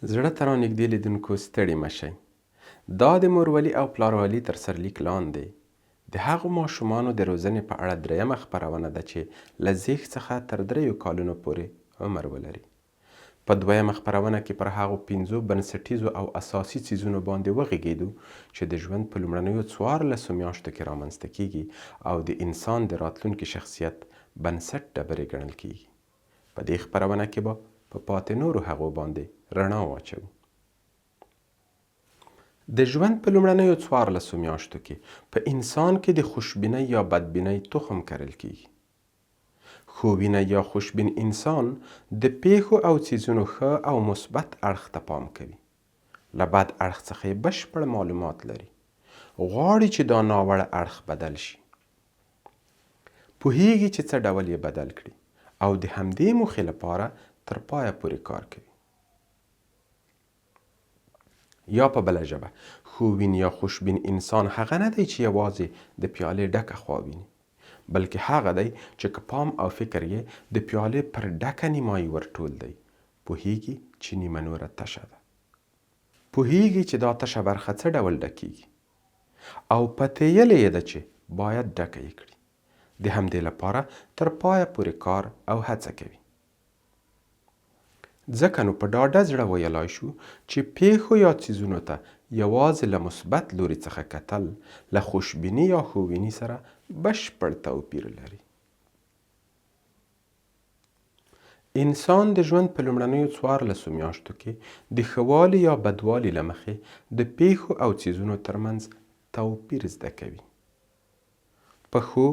زړه ته رانږدې لیدونکو ستړي مه شئ. دا د مورولي او پلارولي تر سرلیک لاندې د هغو ماشومانو د روزنې په اړه درېیمه خپرونه ده چې له زیږ څخه تر 3 کالونو پورې عمر ولري. په دویمه خپرونه کې پر هغو 5 بنسټیزو او اساسي څیزونو باندې وغږېدو چې د ژوند په لومړنیو 14 میاشتو کې رامنځته کیږي او د انسان د راتلونکي شخصیت بنسټ ډبرې ګڼل کیږي. په دې خپرونه کې به په پاتې نورو هغو باندې رڼا واچوو. د ژوند په لومړنیو 14 میاشتو کې په انسان کې د خوشبینۍ یا بدبینۍ تخم کرل کیږي. خوبینه یا خوشبین انسان د پیښو او څیزونو ښه او مثبت اړخ ته پام کوي. له بد اړخ څخه یې بشپړ معلومات لري. غواړي چې دا ناوړه اړخ بدل شي. پوهیږي چې څه ډول یې بدل کړي او د همدې موخې لپاره تر پایه پورې کار کوي. یا په بله ژبه خوبین یا خوشبین انسان هغه نه دی چې یوازې د پیالې ډکه خوا ویني، بلکې هغه دی چې که پام او فکر یې د پیالې پر ډکه نیمایي ورټول دی. پوهیږي چې نیمه نوره تشه ده. پوهیږي چې دا تشه برخه څه ډول ډکیږي او پتیلې یې ده چې باید ډکه یې کړي. د همدې لپاره تر پایه پورې کار او هڅه کوي. ځکه نو په ډاډه زړه ویلای شو چې پیښو یا څیزونو ته یوازې له مثبت لوري څخه کتل له خوشبیني یا خوبیني سره بشپړ توپیر لري. انسان د ژوند په لومړنیو 14 میاشتو کې د ښهوالي یا بدوالي له مخې د پیښو او څیزونو ترمنځ توپیر زده کوي. په ښو،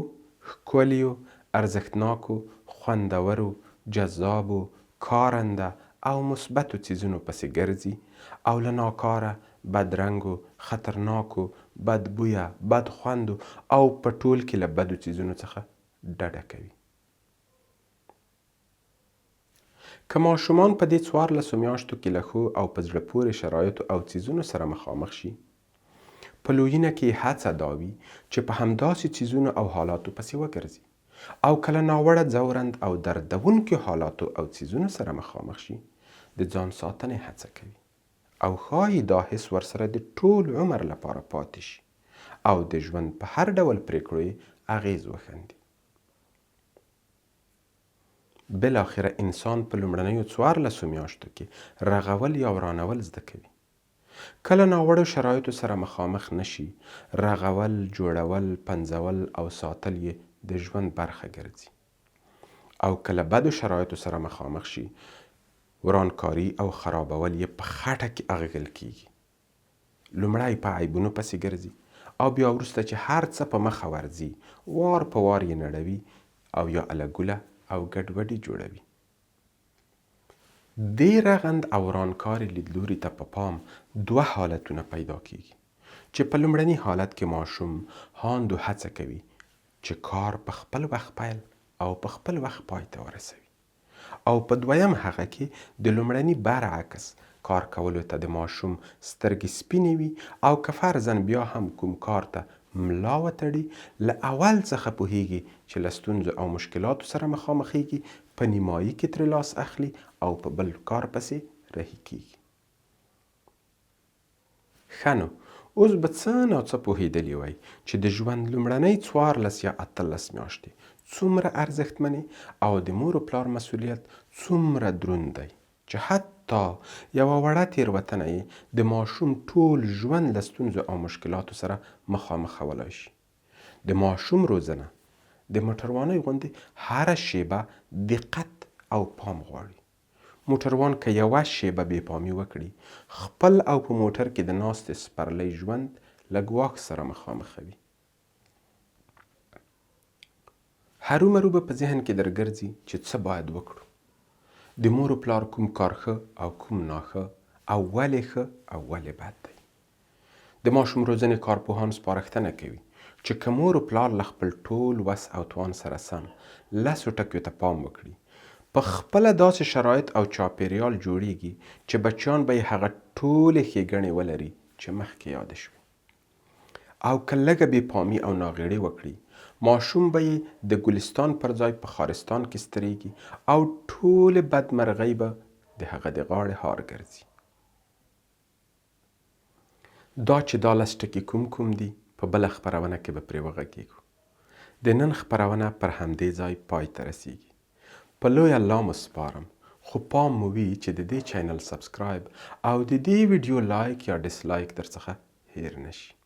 ښکلیو، ارزښتناکو، خوندورو، جذابو، کارنده او مثبتو څیزونو پسې ګرځي او له ناکاره، بدرنګو، خطرناکو، بدبویه، بدخوندو او په ټول کې له بدو څیزونو څخه ډډه کوي. که ماشومان په دې 14 میاشتو کې له ښو او په زړه پورې شرایطو او څیزونو سره مخامخ شي، په لویینه کې هڅه دا وي چې په همداسې څیزونو او حالاتو پسې وګرځي او کله ناوړه ځورند او دردونکو حالاتو او څیزونو سره مخامخ شي د ځان ساتنې هڅه کوي او ښایي دا حس ورسره د ټول عمر لپاره پاتې شي او د ژوند په هر ډول پریکړو یې اغیز وښندي. بالاخره انسان په لومړنیو 14 میاشتو کې رغول یا ورانول زده کوي. کله ناوړو شرایطو سره مخامخ نشي، رغول، جوړول، پنځول او ساتل یې د ژوند برخه ګرځي. او کله بدو شرایطو سره مخامخ شي، ورانکاري او خرابول یې په خټه کې اغږل کیږي. لومړی په عیبونو پسې ګرځي او بیا وروسته چې هر څه په مخه ورځي وار په وار یې نړوي او یا الګوله او ګډوډي جوړوي. دې رغند او ورانکاري لیدلوري ته په پام 2 حالتونه پیدا کیږي چې په لومړني حالت کې ماشوم هاندو هڅه کوي چې کار په خپل وخت پیل او په خپل وخت پای ته ورسوي، او په دویم هغه کې د لومړني برعکس کار کولو ته د ماشوم سترګې سپینې وي او که فرضاً بیا هم کوم کار ته ملا وتړي له اول څخه پوهیږي چې له ستونزو او مشکلاتو سره مخامخیږي، په نیمایي کې ترې لاس اخلي او په بل کار پسې رهي کیږي. ښه نو اوس به څه ناڅه پوهېدلي وای چې د ژوند لومړنۍ 14 یا 18 میاشتې څومره ارزښتمنې او د مور و پلار مسؤلیت څومره دروند دی چې حتی یوه وړه تېروتنه یې د ماشوم ټول ژوند له ستونزو او مشکلاتو سره مخامخولی شي. د ماشوم روزنه د موټروانۍ غوندې هره شیبه دقت او پام غواړي. موټروان که یوه شیبه بې پامي وکړي، خپل او په موټر کې د ناستې سپرلی ژوند له ګواښ سره مخامخوي. هرومرو به په ذهن کې درګرځي چې څه باید وکړو. د مور و پلار کوم کار ښه او کوم ناښه او ولې ښه او ولې بد دی. د ماشوم روزنې کارپوهان سپارښتنه کوي چې که مور و پلار له خپل ټول وس او توان سره سم 10 ټکیو ته پام وکړي، په خپله داسې شرایط او چاپیریال جوړیږي چې بچیان به یې هغه ټولې ښېګڼې ولري چې مخکې یاده شوې. او که لږه بې پامي او ناغېړي وکړي، ماشوم به یې د ګلستان پر ځای په خارستان کې سترېږي او ټولې بدمرغۍ به د هغه د غاړې هار ګرځي. دا چې دا لس ټکي کوم دي په بله خپرونه کې به پرې وغږیږو. د نن خپرونه پر همدې ځای پای ته رسیږي. په لوی الله مو سپارم، خو پام مو وي چې د دې چینل سبسکرایب او د دې ویډیو لایک یا ډسلایک درڅخه هیر نشي.